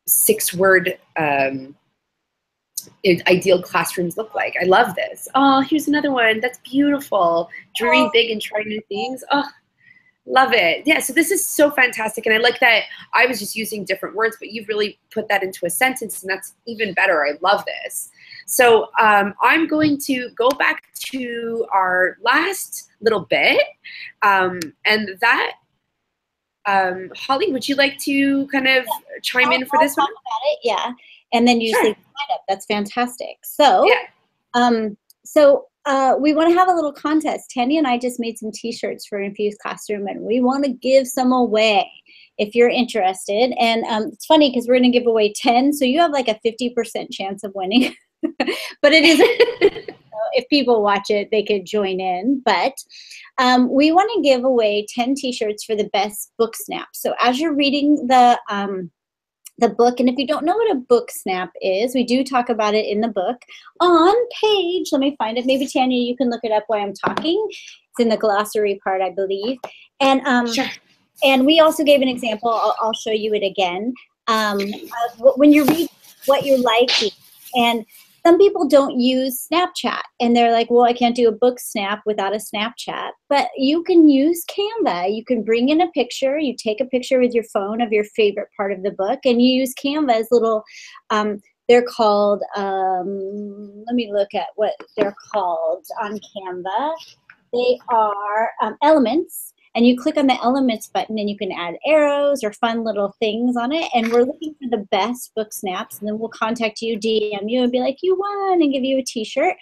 6-word ideal classrooms look like. I love this. Oh, here's another one. That's beautiful. Dreaming big and trying new things. Oh, love it. Yeah, so this is so fantastic. And I like that I was just using different words, but you've really put that into a sentence, and that's even better. I love this. So I'm going to go back to our last little bit. And that, Holly, would you like to kind of chime in for this one? Talk about it, yeah. And then you say sign up. That's fantastic. So, we want to have a little contest. Tanya and I just made some T-shirts for Infused Classroom, and we want to give some away if you're interested. And it's funny because we're going to give away 10, so you have like a 50% chance of winning. But it is, if people watch it, they could join in. But we want to give away 10 T-shirts for the best book snaps. So as you're reading the book, and if you don't know what a book snap is, we do talk about it in the book on page, let me find it, maybe Tanya, you can look it up while I'm talking. It's in the glossary part, I believe. And sure. And we also gave an example, I'll show you it again, when you read what you're liking. And some people don't use Snapchat, and they're like, well, I can't do a book snap without a Snapchat. But you can use Canva. You can bring in a picture. You take a picture with your phone of your favorite part of the book, and you use Canva as little, they're called, let me look at what they're called on Canva. They are elements. And you click on the elements button, and you can add arrows or fun little things on it. And we're looking for the best book snaps. And then we'll contact you, DM you, and be like, you won, and give you a T-shirt.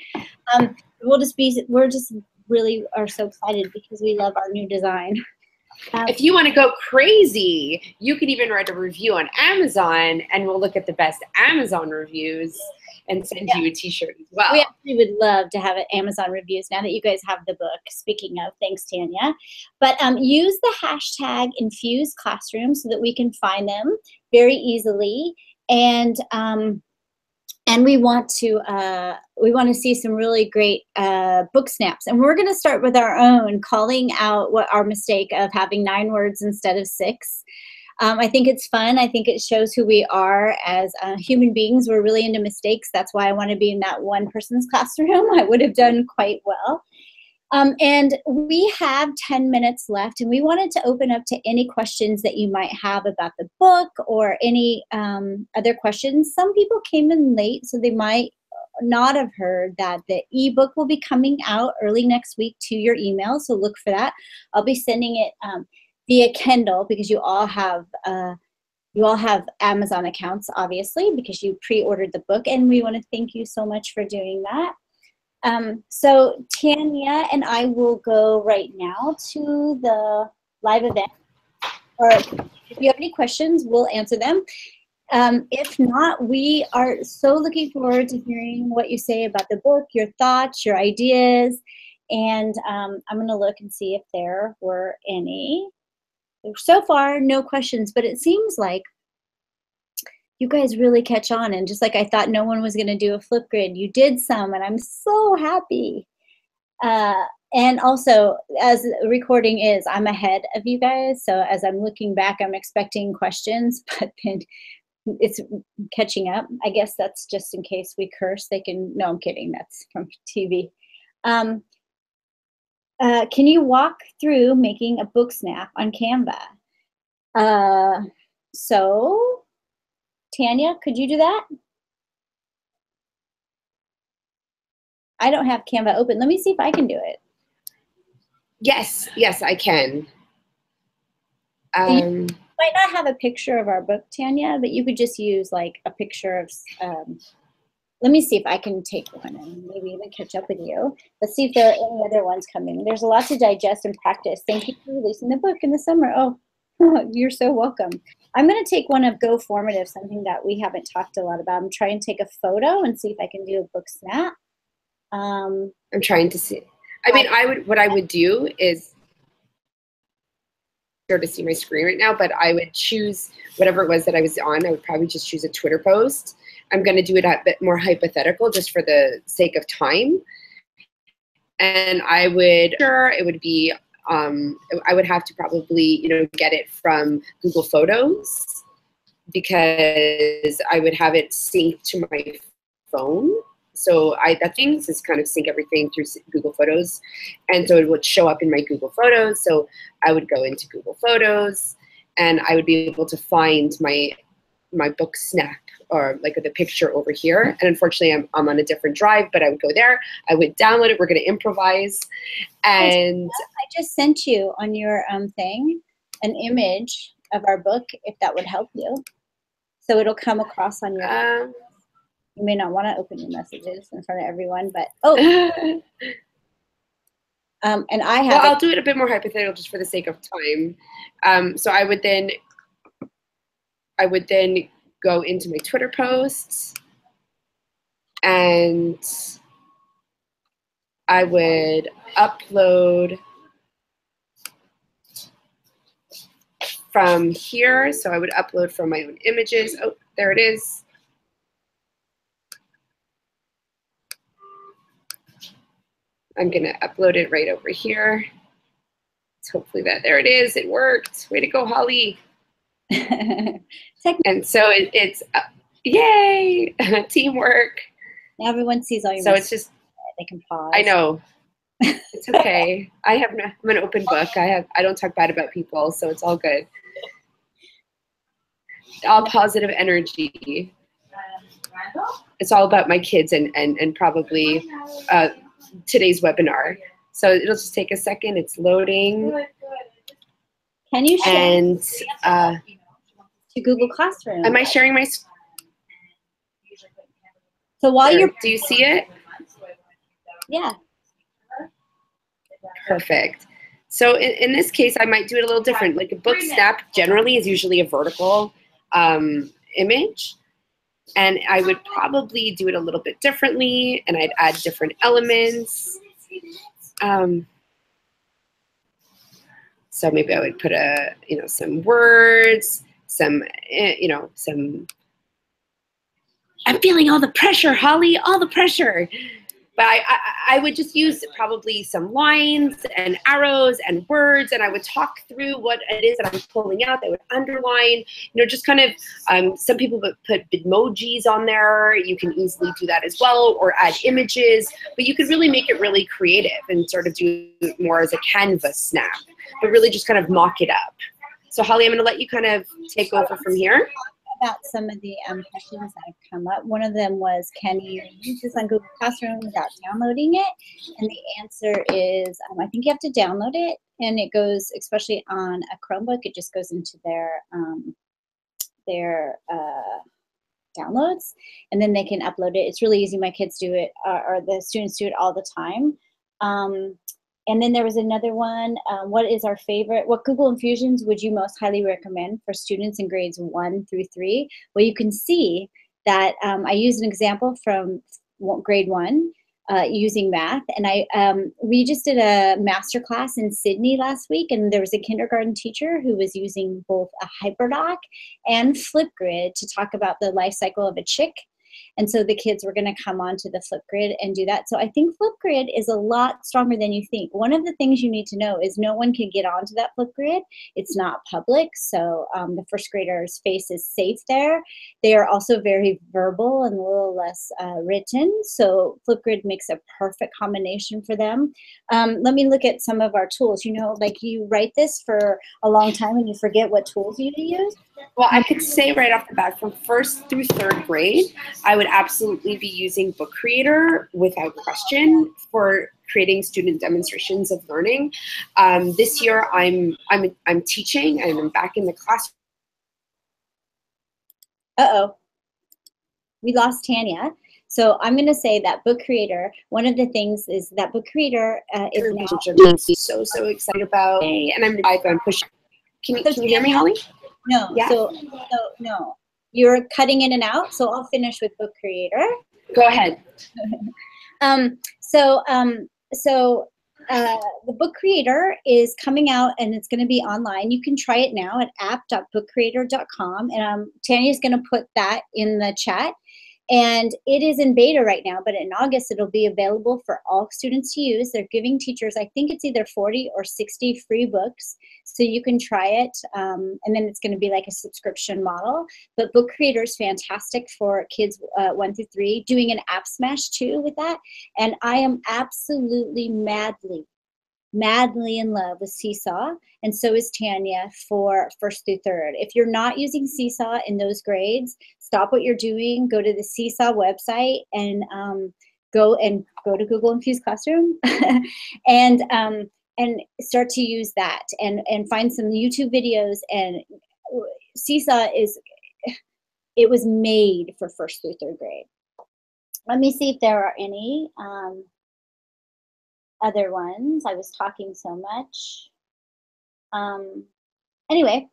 We're just really are so excited because we love our new design. If you want to go crazy, you can even write a review on Amazon, and we'll look at the best Amazon reviews and send you a T-shirt as well. We actually would love to have Amazon reviews now that you guys have the book. Speaking of, thanks, Tanya. But use the hashtag Infused Classroom so that we can find them very easily. And we want to see some really great book snaps. And we're going to start with our own, calling out what our mistake of having 9 words instead of 6. I think it's fun. I think it shows who we are as human beings. We're really into mistakes. That's why I want to be in that one person's classroom. I would have done quite well. And we have 10 minutes left, and we wanted to open up to any questions that you might have about the book or any other questions. Some people came in late, so they might not have heard that the ebook will be coming out early next week to your email, so look for that. I'll be sending it via Kindle because you all have Amazon accounts, obviously, because you pre-ordered the book, and we want to thank you so much for doing that. So Tanya and I will go right now to the live event, or if you have any questions, we'll answer them. If not, we are so looking forward to hearing what you say about the book, your thoughts, your ideas, and I'm going to look and see if there were any. So far, no questions, but it seems like you guys really catch on, and just like I thought no one was going to do a Flipgrid, you did some, and I'm so happy. And also, as the recording is, I'm ahead of you guys, so as I'm looking back, I'm expecting questions, but then it's catching up. I guess that's just in case we curse. They can, no, I'm kidding, that's from TV. Can you walk through making a book snap on Canva? So, Tanya, could you do that? I don't have Canva open. Let me see if I can do it. Yes, I can. You might not have a picture of our book, Tanya, but you could just use like a picture of, let me see if I can take one and maybe even catch up with you. Let's see if there are any other ones coming. There's a lot to digest and practice. Thank you for releasing the book in the summer. Oh, you're so welcome. I'm going to take one of Go Formative, something that we haven't talked a lot about. I'm trying to take a photo and see if I can do a book snap. I'm trying to see. I mean, what I would do is, to see my screen right now, but I would choose whatever it was that I was on. I would probably just choose a Twitter post. I'm going to do it a bit more hypothetical just for the sake of time. And I would, sure, it would be, I would have to probably, get it from Google Photos, because I would have it synced to my phone. So that thing is kind of sync everything through Google Photos. And so it would show up in my Google Photos. So I would go into Google Photos and I would be able to find my book snap, or like the picture over here. And unfortunately, I'm on a different drive, but I would go there. I would download it. We're going to improvise. And I just sent you on your thing an image of our book, if that would help you. So it'll come across on your you may not want to open your messages in front of everyone, but and I have. Well, I'll do it a bit more hypothetical just for the sake of time. So I would then go into my Twitter posts, and I would upload from here. So I would upload from my own images. Oh, there it is. I'm going to upload it right over here. So hopefully there it is. It worked. Way to go, Holly. And so it's yay, teamwork. Now everyone sees all your So it's just, they can pause. I know. It's okay. I'm an open book. I don't talk bad about people, so it's all good. All positive energy. It's all about my kids and probably today's webinar. So it'll just take a second. It's loading. Can you share and to Google Classroom? Am I sharing my? So while you're, do you see it? Yeah. Perfect. So in this case, I might do it a little different. Like a book snap generally is usually a vertical image. And I would probably do it a little bit differently, and I'd add different elements. So maybe I would put some words, some. I'm feeling all the pressure, Holly, all the pressure. But I would just use probably some lines and arrows and words, and I would talk through what it is that I'm pulling out. I would underline, just kind of, some people put Bitmojis on there. You can easily do that as well, or add images, but you could really make it really creative and sort of do it more as a canvas snap, but really just kind of mock it up. So Holly, I'm going to let you kind of take over from here. About some of the questions that have come up. One of them was, can you use this on Google Classroom without downloading it? And the answer is, I think you have to download it, and it goes, especially on a Chromebook, it just goes into their downloads, and then they can upload it. It's really easy. My kids do it, or the students do it all the time. And then there was another one, what Google Infusions would you most highly recommend for students in grades 1 through 3? Well, you can see that I used an example from grade 1 using math. And we just did a master class in Sydney last week, and there was a kindergarten teacher who was using both a HyperDoc and Flipgrid to talk about the life cycle of a chick. And so the kids were going to come onto the Flipgrid and do that. So I think Flipgrid is a lot stronger than you think. One of the things you need to know is no one can get onto that Flipgrid. It's not public, so the first grader's face is safe there. They are also very verbal and a little less written, so Flipgrid makes a perfect combination for them. Let me look at some of our tools. Like you write this for a long time and you forget what tools you use. Well, I could say right off the bat, from 1st through 3rd grade, I would absolutely be using Book Creator without question for creating student demonstrations of learning. This year, I'm teaching and I'm back in the classroom. We lost Tanya. So I'm going to say that Book Creator, one of the things is that Book Creator is now so excited about. And I'm pushing. Can you hear me, Holly? No. Yeah. So no. You're cutting in and out. So I'll finish with Book Creator. Go ahead. The Book Creator is coming out, and it's going to be online. You can try it now at app.bookcreator.com, and Tanya's going to put that in the chat. And it is in beta right now, but in August it'll be available for all students to use. They're giving teachers, I think it's either 40 or 60 free books, so you can try it, and then it's going to be like a subscription model. But Book Creator is fantastic for kids 1 through 3, doing an app smash too with that. And I am absolutely madly in love with Seesaw, and so is Tanya for 1st through 3rd. If you're not using Seesaw in those grades, stop what you're doing, go to the Seesaw website, and go to Google Infused Classroom and start to use that, and find some YouTube videos. And Seesaw it was made for 1st through 3rd grade. Let me see if there are any other ones. I was talking so much. Anyway,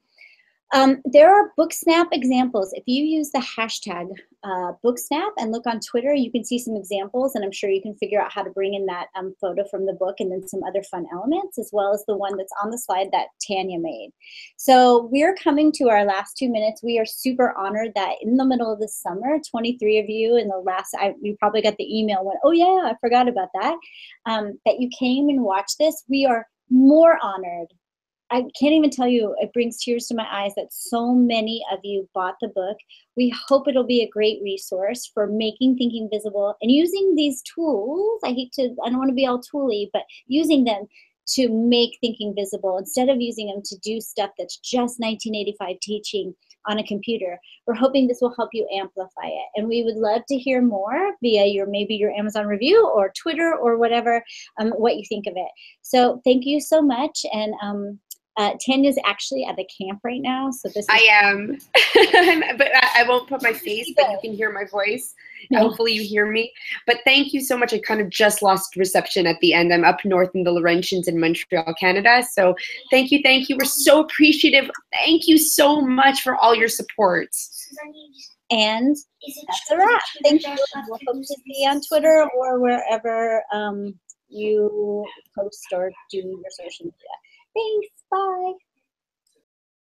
there are BookSnap examples. If you use the hashtag BookSnap and look on Twitter, you can see some examples, and I'm sure you can figure out how to bring in that photo from the book and then some other fun elements, as well as the one that's on the slide that Tanya made. So we're coming to our last 2 minutes. We are super honored that in the middle of the summer, 23 of you in the last, you probably got the email when, oh yeah, I forgot about that, that you came and watched this. We are more honored. I can't even tell you, it brings tears to my eyes that so many of you bought the book. We hope it'll be a great resource for making thinking visible and using these tools. I don't want to be all tooly, but using them to make thinking visible instead of using them to do stuff that's just 1985 teaching on a computer. We're hoping this will help you amplify it. And we would love to hear more via maybe your Amazon review or Twitter or whatever, what you think of it. So thank you so much. And Tanya's actually at the camp right now, so this is I am, but I won't put my face, but you can hear my voice. Yeah. Hopefully you hear me. But thank you so much. I kind of just lost reception at the end. I'm up north in the Laurentians in Montreal, Canada. So thank you. We're so appreciative. Thank you so much for all your support. And that's a wrap. Thank you. We'll hope to see on Twitter or wherever you post or do your social media. Thanks. Bye.